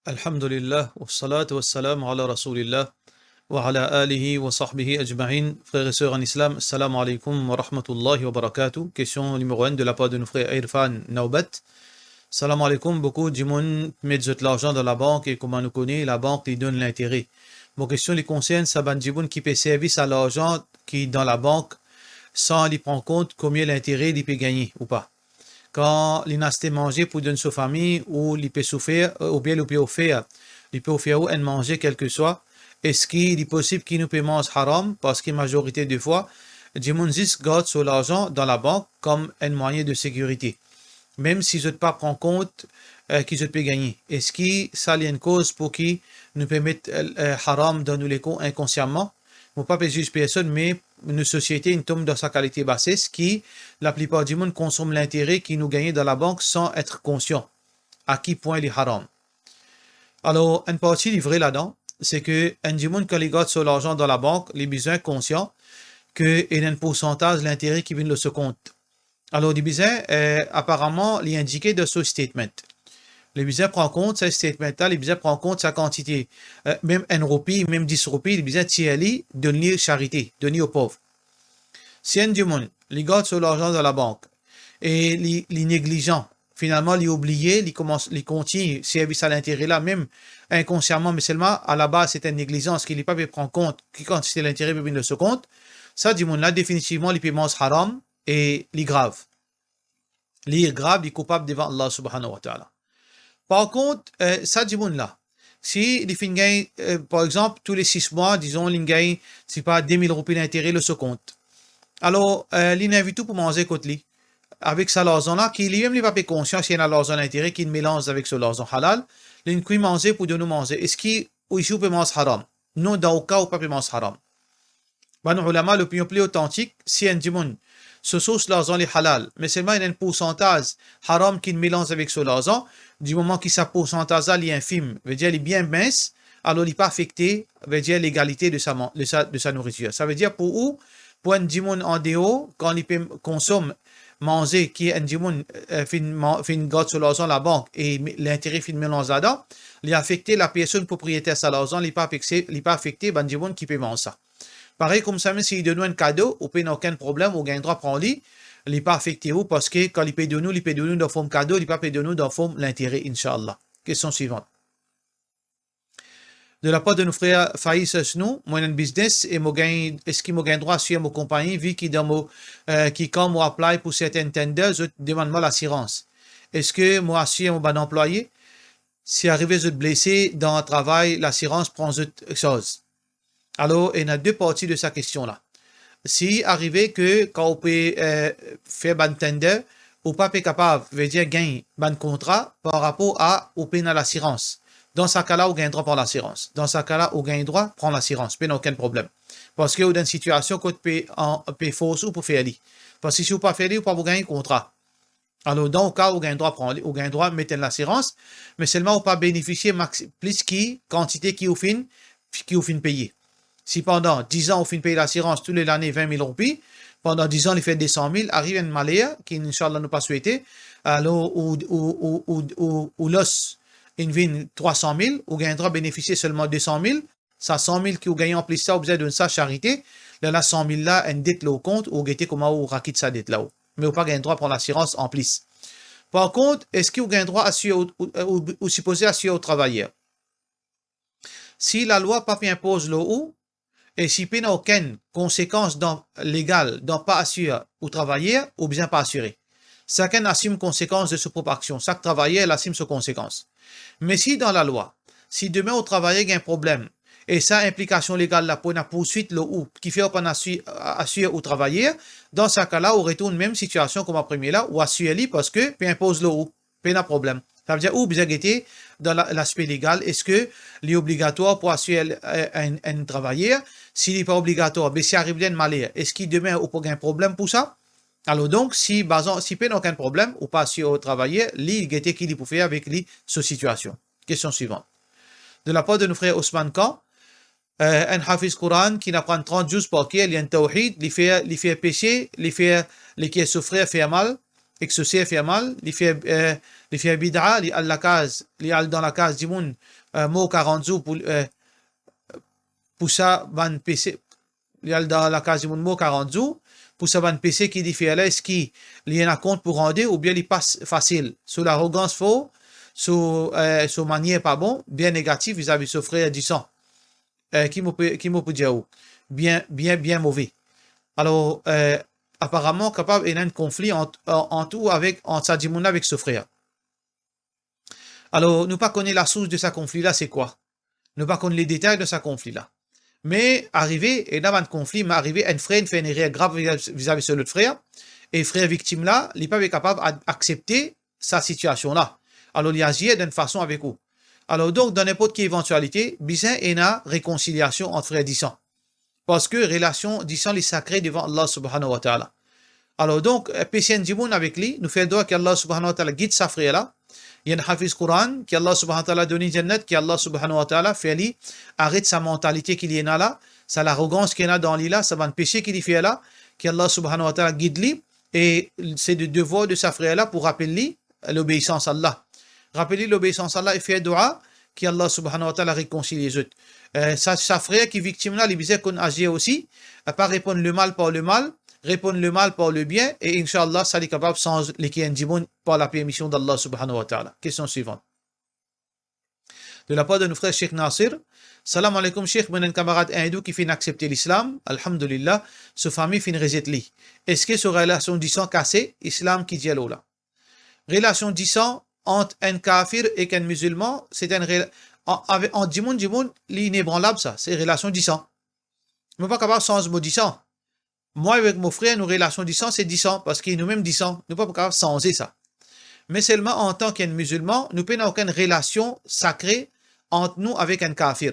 Alhamdulillah, wa salatu wa salam ala rasulillah, wa ala alihi wa sahbihi ajma'in. Frères et sœurs en islam, assalamu alaikum wa rahmatullahi wa barakatuh. Question numéro 1 de la part de nos frères Irfan Naubat. Salam alaikum, beaucoup de monde met de l'argent dans la banque et comme on nous connaît, la banque lui donne l'intérêt. Mon question les concerne, ça ban djiboun qui paie service à l'argent qui est dans la banque sans lui prendre compte combien l'intérêt il peut gagner ou pas. Quand il a manger pour donner sa famille ou il peut souffrir ou bien il peut offrir ou un manger quel que soit, est-ce qu'il est possible qu'il nous paie manger haram parce que majorité des fois, Jimunzis garde sur l'argent dans la banque comme un moyen de sécurité. Même si je ne pas prendre compte qu'ils je peux gagner. Est-ce que ça a une cause pour qui nous permettre haram dans nous les comptes inconsciemment? Ne pas juger personne, mais une société une tombe dans sa qualité bassesse qui, la plupart du monde, consomme l'intérêt qui nous gagne dans la banque sans être conscient à qui point il est haram. Alors, une partie livrée là-dedans, c'est que un du monde, quand il garde sur l'argent dans la banque, il est besoin conscient qu'il y a un pourcentage de l'intérêt qui vient de ce compte. Alors, il est besoin, apparemment, il est indiqué dans ce statement. Le besoin prend compte ce statement-là, le besoin prend compte sa quantité. Même 1 roupie, même 10 roupies, le besoin tirer donner charité, donner aux pauvres. Si un du monde, il garde sur l'argent dans la banque et les négligent, finalement, il oublié, il continue service à l'intérêt là, même inconsciemment, mais seulement à la base, c'est une négligence qu'il n'est pas pu prendre compte, qui quantité l'intérêt peut venir de ce compte, ça, du monde là, définitivement, les paiements haram et les graves. Les graves, les coupables devant Allah subhanahu wa ta'ala. Par contre, ça du monde là. Si les fins gagnent, par exemple, tous les 6 mois, disons, ils gagnent, c'est pas 2000 roupies d'intérêt le ce compte. Alors, ils invitent tout pour manger côté lui. Avec ça l'argent là, qui lui-même n'est pas conscient s'il y a l'argent d'intérêt qu'il mélange avec ce l'argent halal, ils cuit manger pour de nous manger. Est-ce qu'il ou peut manger haram? Non, dans le cas où pas peut manger haram. Ben, ulama, l'opinion plus authentique, si un monde ce sauce l'argent est halal, mais seulement il y a un pourcentage haram qui mélange avec ce l'argent, du moment que ce pourcentage est infime, veut dire il est bien mince, alors il n'est pas affecté, veut dire l'égalité de sa nourriture. Ça veut dire pour un dimon en dehors, quand il consomme manger qui est un dimon fin garde sur l'argent la banque et l'intérêt fin mélange là-dedans, il est affecté la personne propriétaire de l'argent, il n'est pas affecté ben dimon qui peut manger ça. Pareil comme ça, même s'il donne un cadeau, on n'a aucun problème, on gagne droit à prendre lui, il n'est pas affecté où parce que quand il paye de nous, dans forme cadeau, il n'est pas payé de nous dans forme l'intérêt, Inch'Allah. Question suivante. De la part de nos frères Faïs nous, moi, un business, et est-ce qu'il m'a gagné droit à suivre mon compagnie, vu qu'il quand moi apply pour certains tenders, je demande moi l'assurance. Est-ce que moi assure mon bon employé? Si arrivé de blessé dans un travail, l'assurance prend cette chose. Alors, il y a deux parties de sa question-là. Si arrivé que quand on peut faire un tender, ou pas capable, veut dire gagner un contrat par rapport à ou payer l'assurance. Dans ce cas-là, on gagne droit pour l'assurance. Dans ce cas-là, on gagne droit prendre l'assurance. Pas aucun problème. Parce que dans une situation qu'on peut force ou pour faire aller. Parce que si on pas faire aller, on pas gagner contrat. Alors, dans le cas où on gagne droit prendre, on gagne droit mettre l'assurance, mais seulement on pas bénéficier plus qui quantité qui au fin payer. Si pendant 10 ans, on finit payer l'assurance tous les années 20 000 roupies, pendant 10 ans, il fait des 100 000, arrive un malheur qui, Inch'Allah, n'a pas souhaité, alors, ou l'os, il vient 300 000, ou gagnera bénéficier seulement 200 000, ça 100 000 qui ou gagne en plus ça, ou besoin de sa charité, là, la 100 000 là, une dette là au compte, ou guetter comment ou raquette sa dette là-haut. Mais ou pas gagne droit pour l'assurance en plus. Par contre, est-ce qu'il gagne droit ou supposé assurer au travailleur? Si la loi pas impose le haut, et si il n'y a aucune conséquence légale d'en pas assurer ou travailler ou bien pas assurer. Chacun assume conséquence de sa propre action. Chaque travailleur assume ses conséquences. Mais si dans la loi, si demain au travailleur il y a un problème et ça implication légale là pour une poursuite le ou qui fait qu'on assurer ou travailler, dans ce cas-là, on retourne même situation comme à premier là ou assurer parce que puis impose le ou, pas de problème. Ça veut dire où bien guetter dans l'aspect légal, est-ce que c'est obligatoire pour assurer un travailleur? S'il n'est pas obligatoire, mais s'il arrive un malheur, est-ce qu'il demain ou pas un problème pour ça? Alors donc, si pas aucun problème, ou pas assurer au travailleur, il guetter qui peut faire avec lui cette situation. Question suivante. De la part de nos frères Ousmane Khan, un hafiz Coran qui n'apprend 30 jours par qui il y a un tawhid, il fait péché, il qui souffrir fait mal, exaucer fait mal, il fait li fait bid'a, li al la case, li al dans la case du monde, mot 40 jours pour ça, ban PC, li al dans la case du monde, mot 40 jours, pour ça, ban PC qui dit fait là, est-ce qu'il y en a compte pour rendre, ou bien il passe facile, sous l'arrogance faux, sous manière pas bon, bien négatif vis-à-vis de ce frère du sang, qui m'a dire, bien mauvais. Alors, apparemment, capable, il y a un conflit entre Sadimouna avec ce frère. Alors, nous pas connaître la source de ce conflit-là, c'est quoi? Nous pas connaître les détails de ce conflit-là. Mais, arrivé, et dans un conflit, mais arrivé, un frère fait une erreur grave vis-à-vis de l'autre frère, et le frère victime-là, il n'est pas capable d'accepter sa situation-là. Alors, il agit d'une façon avec vous. Alors, donc, dans n'importe quelle éventualité, bizarre, il y a une réconciliation entre frères dissants. Parce que relation dissant les sacrés devant Allah subhanahu wa ta'ala. Alors donc, PCN Djiboun avec lui, nous fait droit qu'Allah subhanahu wa ta'ala guide sa frère là. Il y a un hafiz Quran, qu'Allah subhanahu wa ta'ala donne une jannat, qu'Allah subhanahu wa ta'ala fait lui, arrête sa mentalité qu'il y en a là, sa l'arrogance qu'il y en a dans lui là, ça va un péché qu'il y fait là, qu'Allah subhanahu wa ta'ala guide lui, et c'est le devoir de sa frère là pour rappeler lui l'obéissance à Allah. Rappeler l'obéissance à Allah et faire dua, qu'Allah subhanahu wa ta'ala réconcilie les autres. Sa frère qui est victime là, il disait qu'on agit aussi, à pas répondre le mal par le mal, répondre le mal par le bien, et Inch'Allah, ça est capable sans l'équilibre par la permission d'Allah subhanahu wa ta'ala. Question suivante. De la part de nos frères Cheikh Nasir, salam alaikum Cheikh, mon un camarade hindou qui finit accepter l'islam, alhamdulillah, ce famille finit rejet-li. Est-ce que ce relation du sang cassé, islam qui dit là? Relation du sang entre un kafir et un musulman, c'est une relation. En Djimoun, l'inébranlable, ça, c'est relation du sang. Je ne peux pas capable sans ce mot du sang. Moi, avec mon frère, nos relations du sang, c'est du sang, parce qu'il nous même du sang. Nous ne pouvons pas capable sans ça. Mais seulement en tant qu'un musulman, nous n'avons aucune relation sacrée entre nous avec un kafir.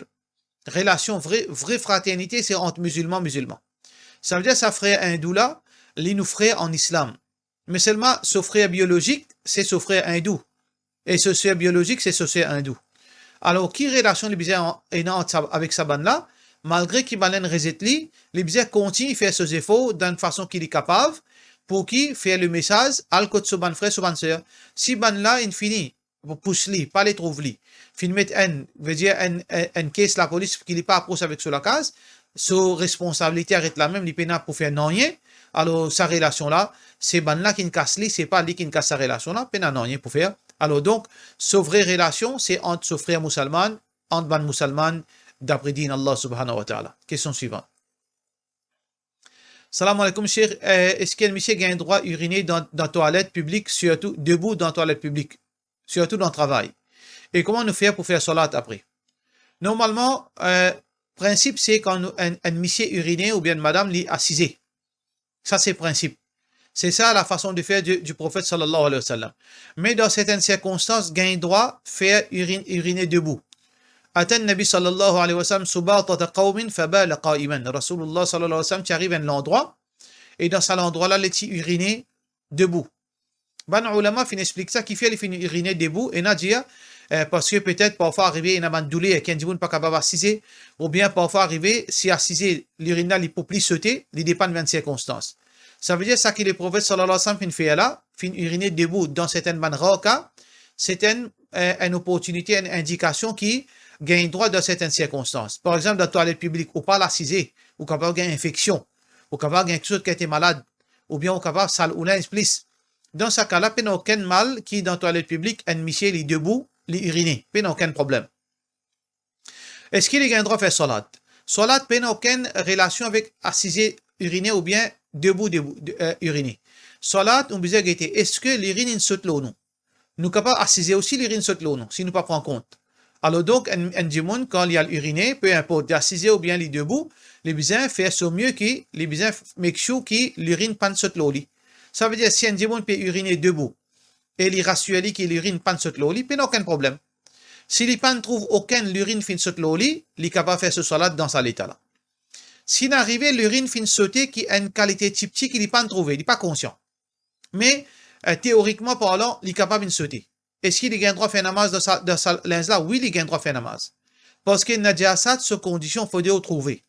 Relation, vraie fraternité, c'est entre musulmans. Ça veut dire, sa frère hindou là, lui nous frère en islam. Mais seulement, ce frère biologique, c'est ce frère hindou. Et ce frère biologique, c'est ce frère hindou. Alors, qui relation les bizarres avec sa bande là, malgré qu'il va resetli, les bizarres continuent à faire ses efforts d'une façon qu'il est capable pour qu'il fasse le message à côté de son ban frère, son ban sœur. Si ban là, il finit, pour pousser, pas les trouver, fin mettre un caisse la police qu'il n'est pas approché avec sur la case, sa responsabilité arrête la même, il pénal pour faire non rien. Alors, sa relation là, c'est ban là qui ne casse lui, c'est pas lui qui ne casse sa relation là, pénal non rien pour faire. Alors donc, sa vraie relation, c'est entre ce frère musulman, entre ban musulman, d'après din Allah subhanahu wa ta'ala. Question suivante. Salam alaikum, Cheikh. Est-ce qu'un monsieur a un droit uriner dans la toilette publique, surtout debout dans la toilette publique, surtout dans le travail? Et comment nous faire pour faire salat après? Normalement, principe, c'est quand un monsieur uriner ou bien une madame l'y assisé. Ça, c'est le principe. C'est ça la façon de faire du prophète sallallahu alayhi wa sallam. Mais dans certaines circonstances, il a un droit de faire uriner debout. Atan Nabi sallallahu alayhi wa sallam subatata qawmin fabala qa'iman. Rasulullah sallallahu alayhi wa sallam qui arrive à un endroit et dans cet endroit-là, il a uriné debout. Ban ulama fin explique ça qui fait il finit uriner debout et Nadia parce que peut-être parfois arriver il y a un douleur et qu'un pas capable d'assiser ou bien parfois arriver si assiser l'urinal il peut plus sauter, il dépend de circonstances. Ça veut dire ça que le prophète sallallahu alayhi wa sallam fait là, fin uriner debout dans certaines rares cas, c'est une opportunité, une indication qui gagne droit dans certaines circonstances. Par exemple, dans la toilette publique, ou pas l'assiser, ou capable d'une infection, ou capable quelque chose qui a été malade, ou bien ou capable sale ou l'insplice. Dans ce cas-là, il n'y a aucun mal qui dans la toilette publique, un monsieur est debout, il urine. Il n'y a aucun problème. Est-ce qu'il a un droit de faire salat? Salat, il n'y a aucune relation avec assiser, uriner ou bien debout uriner. Salat, on besoin de est-ce que l'urine saute l'eau ou non? Nous capables d'assiser aussi l'urine saute l'eau ou non, si nous ne prenons pas en compte. Alors donc, un djimoun, quand il y a l'uriné, peu importe, d'assiser ou bien les debout, les besoins faire au mieux qui, les besoins make sure qui l'urine pas saute l'eau. Ça veut dire, si un djimoun peut uriner debout, et il rassure que l'urine pas saute l'eau, il n'y a aucun problème. Si il ne trouve aucun l'urine fin saute l'eau, il est capable de faire ce salat dans cet état-là. S'il arrive l'urine fin sauter qui a une qualité typique qu'il n'est pas trouvé, il n'est pas conscient. Mais théoriquement parlant, il est capable de sauter. Est-ce qu'il a un droit de faire namaz dans sa linge-là? Oui, il a un droit de faire namaz. Parce que Najasat, ce condition, il faut le trouver.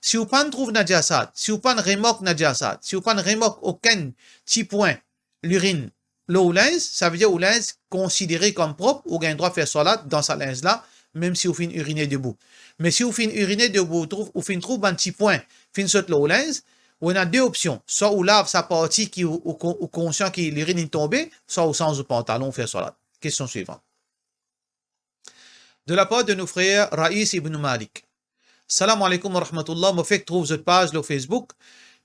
Si vous ne trouvez pas Najasat, si vous ne remarquez Najasat, si vous ne remarquez aucun petit point, l'urine, l'eau linge, ça veut dire au linge considéré comme propre, ou gain droit faire salat dans sa linge là, même si vous finissez uriner debout. Mais si vous finissez uriner debout, vous finissez trouver un petit point, finissez saute l'eau linge, on a deux options. Soit on lave sa partie qui ou conscient que l'urine est tombée, soit au sens du pantalon faire salat. Question suivante. De la part de nos frères Raïs ibn Malik. Salam alaikum wa rahmatullah, je fais que trouve cette page sur Facebook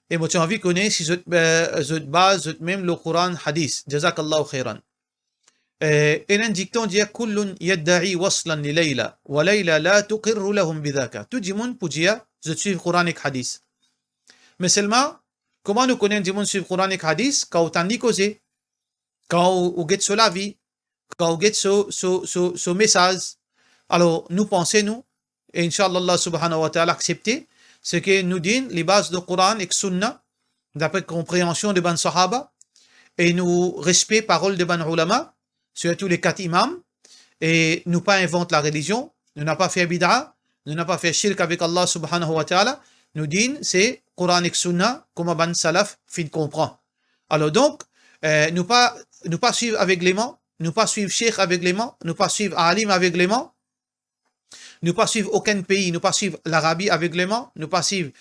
et moi j'ai envie de connaître si cette base, même le Coran hadith. Jazakallahu khairan. Et un dicton dit كل يدعي وصلا لليلى وليلى لا تقر لهم بذاك. Tout le monde peut dire je suis coranique hadith. Mais seulement comment nous connaissons du monde sur coranique hadith quand on dit causer, quand on get sur la vie, quand on get sur message. Alors nous pensons nous et Inch'Allah Allah subhanahu wa ta'ala accepter ce que nous disent les bases du Coran et Sunna d'après compréhension de ban Sahaba et nous respect parole de ban ulama, surtout les 4 imams, et nous pas invente la religion, nous n'a pas fait bid'a, nous n'a pas fait shirk avec Allah subhanahu wa ta'ala, nous disons c'est Coran et Sunna comme ban salaf fin comprend. Alors donc nous pas suivre aveuglément, nous pas suivre cheikh aveuglément, nous pas suivre alim aveuglément, nous pas suivre aucun pays, nous pas suivre l'Arabie aveuglément, nous pas suivre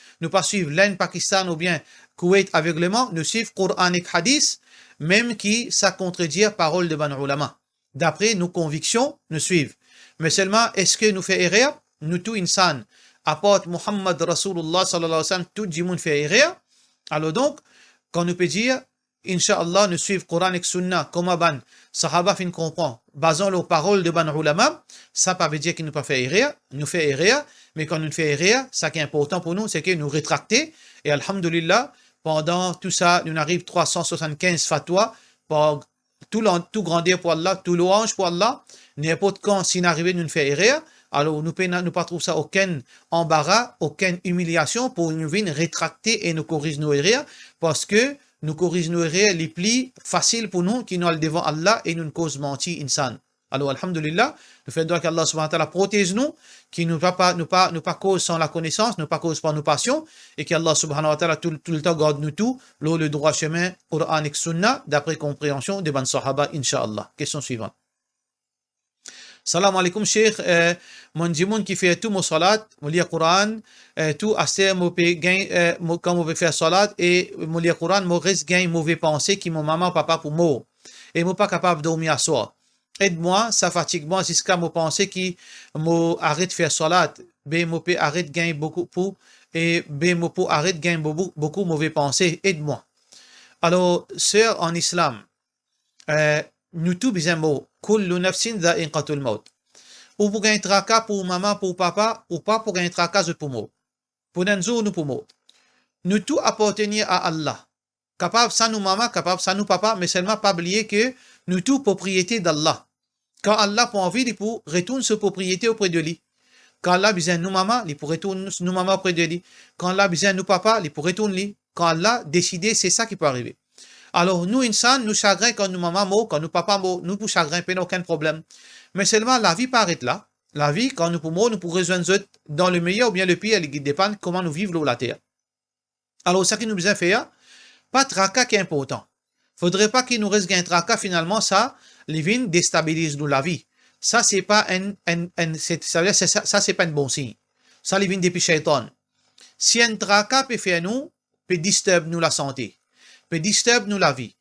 l'Inde, Pakistan ou bien Koweït aveuglément, nous suivre Coran et Hadith, même qui ça contredit parole de ban ulama. D'après nos convictions, nous suivre. Mais seulement, est-ce que nous fait erreur? Nous tout insan, apporte Muhammad Rasulullah sallallahu alayhi wa sallam, tout le monde fait erreur. Alors donc, quand nous peut dire, Inch'Allah, nous suivons Coran et Sunna, comme ban Sahaba fin comprend, basant les paroles de ban ulama, ça ne veut dire qu'il nous pas fait erreur, nous fait erreur, mais quand nous fait erreur, ça qui est important pour nous, c'est que nous rétracter, et alhamdulillah, pendant tout ça, nous arrive 375 fatwas, pour tout grandir pour Allah, tout louange pour Allah, n'importe quand, si nous arrivons, nous fait erreur, alors nous ne pas trouver ça aucun embarras, aucune humiliation pour nous venir rétracter et nous corriger nos erreurs, parce que nous corrigeons nos erreurs les plus faciles pour nous qui nous allons devant Allah et nous ne cause mentir insan. Alors alhamdulillah, nous faisons droit qu'Allah subhanahu wa ta'ala protège nous, qui nous pas cause sans la connaissance, nous pas cause par nos passions, et qu'Allah subhanahu wa ta'ala tout le temps garde nous tout, le droit chemin, Coran et Sunna, d'après compréhension des ban sahaba, incha'Allah. Question suivante. Salam alaikum Cheikh, mon dimoun qui fait tout mon salat, mon lire Coran, tout assez mauvais gain, quand mauvais faire salat et mon lire Coran, mon reste gain mauvais pensée qui mon maman papa pour moi et moi pas capable de dormir à soir. Aide-moi, ça fatigue moi jusqu'à me penser qui arrête faire salat, ben mo peut arrête gain beaucoup pour et ben mo peut arrête gain beaucoup mauvais pensée. Aide-moi. Alors sœur en islam, nous tous besoin mot kullu nafsin dha'iqatul maut. Ou pour gagner tracas pour maman, pour papa, ou pas pour gagner tracas pour moi. Pour nous pour moi. Nous tous appartenir à Allah. Capable ça nous maman, capable ça nous papa, mais seulement pas oublier que nous tous propriété d'Allah. Quand Allah pour envie, il pour retourner cette propriété auprès de lui. Quand Allah besoin nous maman, il pour retourner nous maman auprès de lui. Quand Allah besoin nous papa, il pour retourner lui. Quand Allah décider, c'est ça qui peut arriver. Alors, nous, insan, nous chagrin quand nous maman mot, quand nous papa mot, nous pour chagrin, pas aucun problème. Mais seulement, la vie paraît là. La vie, quand nous pouvons, nous pourrons rejoindre dans le meilleur ou bien le pire, il dépend comment nous vivons la terre. Alors, ça qui nous besoin faire, pas de tracas qui est important. Faudrait pas qu'il nous reste un tracas, finalement, ça, les vignes déstabilisent nous la vie. Ça, c'est pas ça, c'est pas un bon signe. Ça, les vignes depuis shaitan. Si un tracas peut faire nous, peut disturber nous la santé. Peut disturber nous la vie.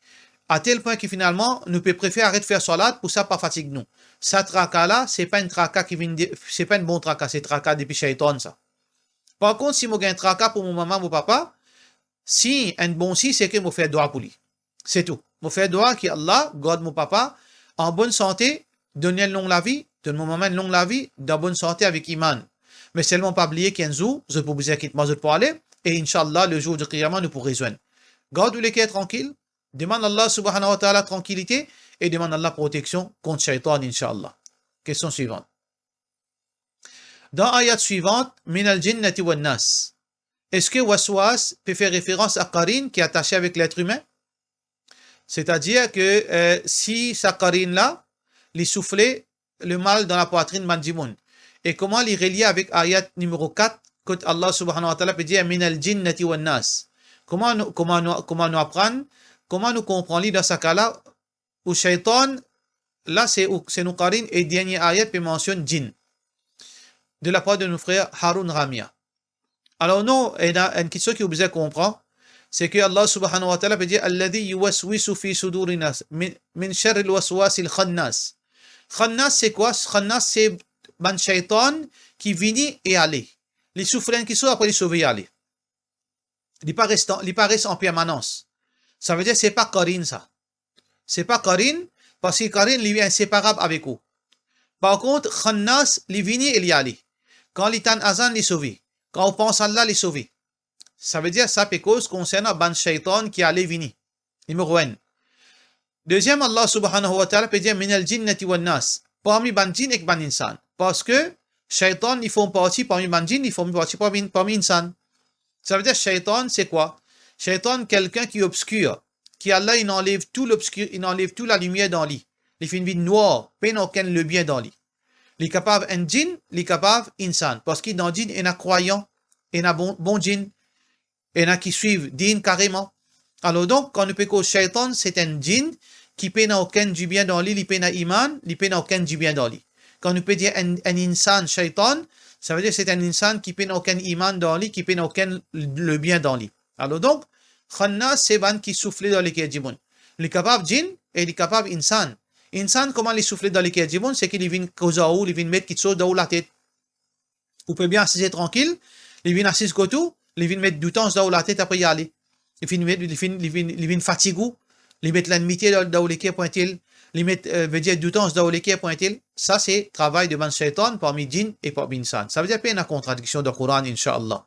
À tel point que finalement, nous peut préférer arrêter de faire salat pour ça pas fatigue nous. Ça tracas là, c'est pas un tracas qui vient c'est pas un bon tracas, c'est tracas depuis shaitan ça. Par contre, si moi gagne un tracas pour mon maman, mon papa, si un bon si c'est que moi faire doigt pour lui. C'est tout. Moi faire doigt que Allah garde mon papa en bonne santé, donne une longue la vie, donne mon maman une longue la vie, dans bonne santé avec iman. Mais seulement pas oublier qu'un jour, je peux vous dire quitte moi je peux aller et inchallah le jour de Qiyamah nous pourrons rejoindre. Garde les cœurs tranquilles, demande Allah subhanahu wa ta'ala tranquillité et demande Allah protection contre shaitan, inch'Allah. Question suivante. Dans l'ayat suivante, min al-jinnati wan nas. Est-ce que waswas peut faire référence à Qarine qui est attaché avec l'être humain? C'est-à-dire que si sa Qarine là, lui souffler le mal dans la poitrine mandimoun. Et comment les relier avec ayat numéro 4, quand Allah subhanahu wa ta'ala peut dire min al-jinnati wan nas. Comment nous apprendre, comment nous comprenons dans ce cas-là, ou shaitan, là c'est nous qarine et dernier ayat qui mentionne djinn, de la part de nos frères Harun Ramia. Alors non, il y a une question qui vous comprend, c'est que Allah subhanahu wa ta'ala peut dire alladhi yuwaswisu fi suduri nas min sharri al-waswas al-khannas. Khannas c'est quoi? Khannas c'est ban shaitan qui vient et aller. Les souffrants qui sont après les sauver et aller. Il pas reste en permanence. Ça veut dire c'est pas Karine ça. C'est pas Karine parce que Karine lui est inséparable avec vous. Par contre, Khannas, il vient et il aller. Quand il t'en azan, il sauver. Quand on pense à Allah, il sauver. Ça veut dire ça peut cause concernant ban shaitan qui allait venir. Numéro 1. Deuxième, Allah subhanahu wa ta'ala peut dire min al-jinnati wan nas. Parmi ban jinn et ban insan. Parce que shaitan, ils font partie parmi ban jinn, ils font partie parmi insan. Ça veut dire shaitan, c'est quoi? Shaitan, quelqu'un qui est obscur, qui Allah, il enlève tout l'obscur, il enlève toute la lumière dans lui. Il fait une vie noire, peine aucun le bien dans lui. Il est capable un djinn, il est capable insan. Parce qu'il dans djinn, il y a croyant, il y a bon djinn, il y en a qui suivent djinn carrément. Alors donc, quand on peut que shaitan, c'est un djinn qui peine aucun du bien dans lui, il peine à iman, il peine aucun du bien dans lui. Quand on peut dire un insan shaitan, ça veut dire c'est un insan qui peine aucun iman dans lui, qui peine aucun le bien dans lui. Alors donc, khannas, c'est ban qui souffle dans les kejimoun. Il est capable djinn et il est capable insan. Insan, comment il souffle dans les kejimoun, c'est qu'il vient causer ou, il vient mettre quelque chose dans la tête. Vous pouvez bien assister tranquille, il vient assis côté, il vient mettre du temps dans la tête après y aller. Il vient fatigué, il met l'amitié dans les kejimoun point-il. Limite, veut dire du temps dans lesquels point-il. Ça, c'est travail de ban shaitan parmi djinn et parmi insan. Ça veut dire qu'il y a une contradiction dans le Coran, Inch'Allah.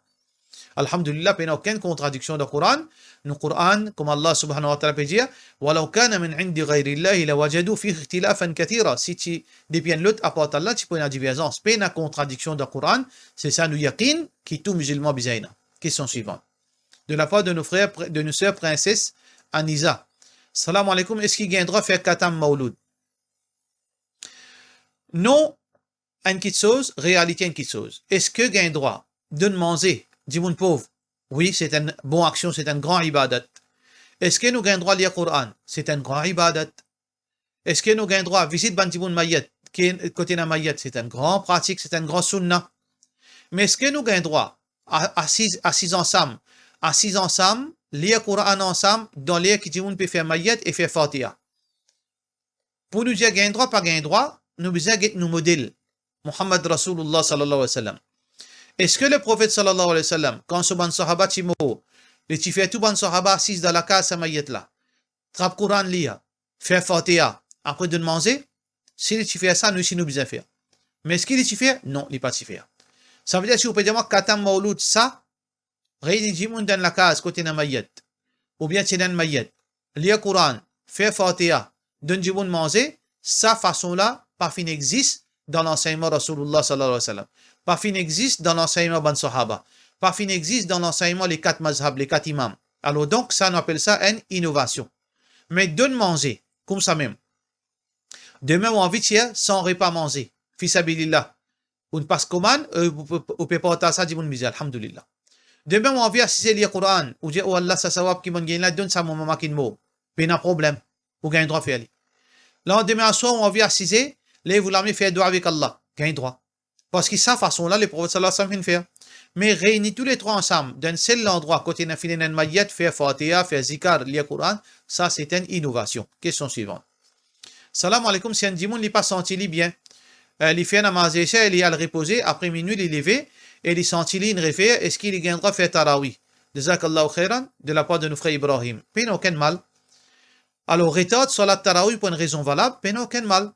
Alhamdulillah, il n'y a aucune contradiction dans le Coran. Le Coran, comme Allah subhanahu wa ta'ala peut dire, وَلَوْ كَانَ مِنْ عِنْدِ غَيْرِ اللَّهِ لَوَجَدُوا فِيهِ اخْتِلَافًا كَثِيرًا. Si tu dépiens l'autre à part Allah, tu peux une divergence. Il n'y a une contradiction dans le Coran. C'est ça, nous yaqin, qui tout musulman bizaïna. Question suivante. De la part de nos frères, de nos sœurs princesses, Anisa. Salam alaikum, est-ce qu'il y a un droit de faire katam mauloud? Non, une petite chose, réalité une petite chose. Est-ce que il y a un droit de manger du monde pauvre? Oui, c'est une bonne action, c'est un grand ibadat. Est-ce que nous avons un droit de lire le Coran? C'est un grand ibadat. Est-ce que nous avons un droit de visiter Bantimoun Mayet, qui est côté de Mayet? C'est un grand pratique, c'est un grand sunnah. Mais est-ce que nous avons un droit, assis ensemble, lire le Coran ensemble, dans l'air qui dit on peut faire Mayet et faire Fatiha? Pour nous dire qu'il y a un droit, pas un droit, nous besoin de nos modèles. Muhammad Rasulullah sallallahu alayhi wa sallam. Est-ce que le prophète sallallahu alayhi wa sallam, quand ce ban sahaba timo, les tifé tout ban sahaba assis dans la case à Mayet là, trappe Coran lire, faire Fatiha, après de manger, si les tifé ça, nous aussi nous besoin faire. Mais est-ce qu'il est tifé? Non, il n'est pas tifé. Ça veut dire si vous pouvez dire moi, katam mauloud, ça, réunir du monde dans la case côté de Mayet, ou bien c'est dans Mayet, lire Coran, faire Fatiha, donner du monde manger, sa façon-là, pas fin existe dans l'enseignement Rasulullah sallallahu alayhi wa sallam. Pas fin existe dans l'enseignement ban sahaba. Pas fin existe dans l'enseignement les 4 mazhab, les 4 imams. Alors donc, ça, on appelle ça une innovation. Mais donne manger, comme ça même. Demain, on envie de dire, sans repas manger. Fisabilillah. Ou ne passe commande, ou peut pas ça, dit mon misère, alhamdulillah. Demain, on envie d'assister lire Coran, ou dire, oh Allah, ça sawab qui m'en gagne là, donne ça mon maman qui ne mot. Pas un problème. Ou gagne droit faire aller. Là, demain à soir, on envie d'assister, là, vous l'avez fait droit avec Allah. Gagne droit. Parce que sa façon-là, les prophètes sallallahu alayhi wa sallam faire. Mais réunir tous les trois ensemble, d'un seul endroit, côté d'un filet d'un mayet, faire Fatiha, faire Zikar, lire Coran, ça, c'est une innovation. Question suivante. Salam alaikum, si un dimanche, il n'est pas senti bien. Il fait un namaz isha, il est à le reposer, après minuit, il est levé, et il senti une réfère, est-ce qu'il gagnera faire Tarawi? Jazakallahu khairan, de la part de nos frères Ibrahim. Pas aucun mal. Alors, rétade, salat Tarawi, pour une raison valable, pas aucun mal.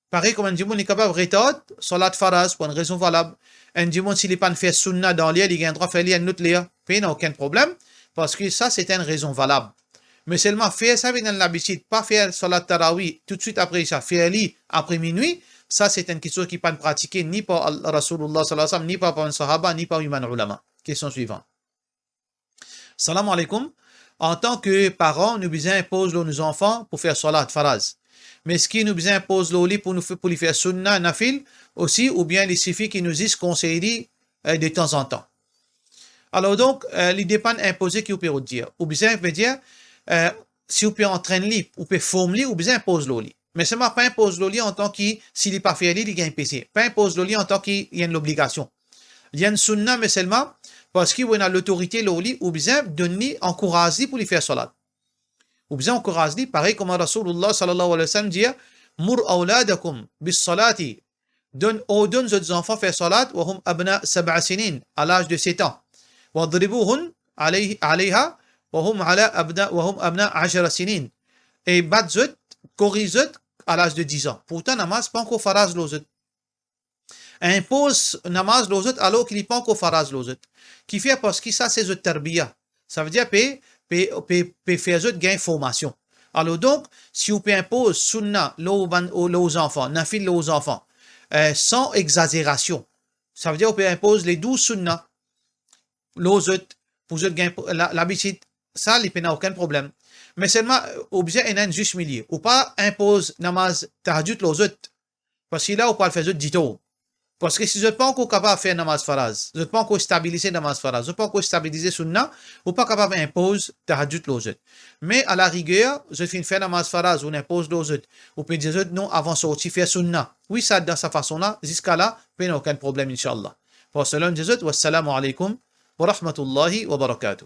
Pareil comme un dimanche, il est capable de rétade, salat Faraz, pour une raison valable. Un dimanche, s'il n'est pas fait sunna dans l'air, il gagnera faire un autre l'air. Pas aucun problème, parce que ça, c'est une raison valable. Mais seulement faire ça avec l'habitude, pas faire salat Tarawi tout de suite après ça, faire li après minuit, ça c'est une question qui n'est pas pratiquée ni par Rasulullah sallallahu alayhi wa sallam, ni par un sahaba, ni par un ulama. Question suivante. Salam alaikum. En tant que parents, nous besoin imposer nos enfants pour faire salat faraz. Mais ce qui nous besoin impose l'oli pour les faire sunna, nafil aussi, ou bien il suffit qu'ils nous disent conseiller de temps en temps. Alors donc, l'idée pas imposer qui vous peut dire. Ou bien veut dire, si vous pouvez entraîner lui, vous pouvez former ou bien impose l'oli. Mais seulement pas impose l'oli en tant qu'il, s'il n'est pas fait, il gagne PC. Pas impose l'oli en tant qu'il y a une obligation. Il y a une sunna, mais seulement parce qu'il a l'autorité l'oli ou bien donner, encourager pour lui faire salat. Ou bien encourager, pareil comme Rasulullah sallallahu alayhi wa sallam dit, mur awladakum bis salati. Donne aux enfants faire salat, wa hum abna sab'a sinin, à l'âge de 7 ans. Wa dribuhun alayha, wa hum abna 10 sinin. Et batzut, corrizut, à l'âge de 10 ans. Pourtant, namaz pas encore faraz l'ozut. Impose namaz l'ozut alors qu'il n'est pas encore faraz l'ozut. Qui fait parce que ça, c'est tarbiya. Ça veut dire que faire zut gain formation. Alors donc, si vous impose sunna aux enfants, nafil aux enfants, sans exagération, ça veut dire qu'on peut imposer les 12 sunnah, l'ozut, pour l'habitude, ça, il n'y a aucun problème. Mais seulement, objet est un juste milieu. Ou pas impose namaz tahajjud l'ozut. Parce que là, on peut le faire zut dito. Parce que si vous n'êtes pas encore capable de faire namaz faraz, vous n'êtes pas encore stabilisé namaz faraz, vous n'êtes pas encore stabilisé sunna, vous n'êtes pas capable d'imposer tahajjud l'ozut. Mais à la rigueur, vous faites faire namaz faraz, vous impose l'ozut. Vous pouvez dire non, avant sortir faire sunna. Oui, ça, dans sa façon-là, jusqu'à là, il n'y a aucun problème, Inch'Allah. Pour cela, on dit wassalamu alaikum wa rahmatullahi wa barakatuh.